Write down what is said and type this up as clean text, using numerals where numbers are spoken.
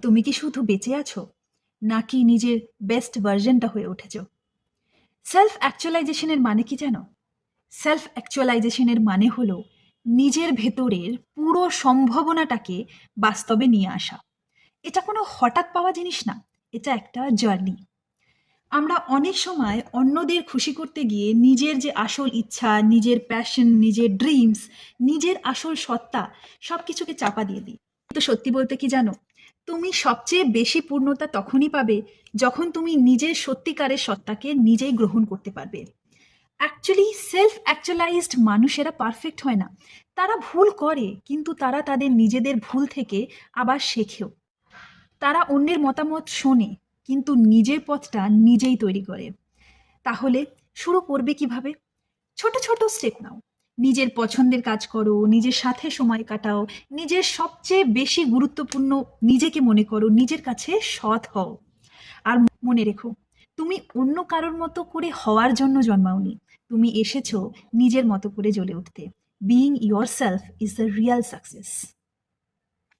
তুমি কি শুধু বেঁচে আছো, নাকি নিজের বেস্ট ভার্জনটা হয়ে উঠেছ? সেলফ অ্যাকচুয়ালাইজেশনের মানে কি জানো? সেলফ অ্যাকচুয়ালাইজেশনের মানে হলো নিজের ভেতরের পুরো সম্ভাবনাটাকে বাস্তবে নিয়ে আসা। এটা কোনো হঠাৎ পাওয়া জিনিস না, এটা একটা জার্নি। আমরা অনেক সময় অন্যদের খুশি করতে গিয়ে নিজের যে আসল ইচ্ছা, নিজের প্যাশন, নিজের ড্রিমস, নিজের আসল সত্তা সব কিছুকে চাপা দিয়ে দিই। তো সত্যি বলতে কি জানো, তুমি সবচেয়ে বেশি পূর্ণতা তখনই পাবে যখন তুমি নিজের সত্যিকারের সত্তাকে নিজেই গ্রহণ করতে পারবে। অ্যাকচুয়ালি সেলফ অ্যাকচুয়ালাইজড মানুষেরা পারফেক্ট হয় না, তারা ভুল করে, কিন্তু তারা তাদের নিজেদের ভুল থেকে আবার শেখেও। তারা অন্যের মতামত শোনে, কিন্তু নিজের পথটা নিজেই তৈরি করে। তাহলে শুরু করবে কিভাবে? ছোট ছোট স্টেপ নাও। নিজের পছন্দের কাজ করো, নিজের সাথে সময় কাটাও, নিজের সবচেয়ে বেশি গুরুত্বপূর্ণ নিজেকে মনে করো, নিজের কাছে সৎ হও। আর মনে রেখো, তুমি অন্য কারোর মতো করে হওয়ার জন্য জন্মাওনি, তুমি এসেছো নিজের মতো করে জ্বলে উঠতে। Being your self is the real success.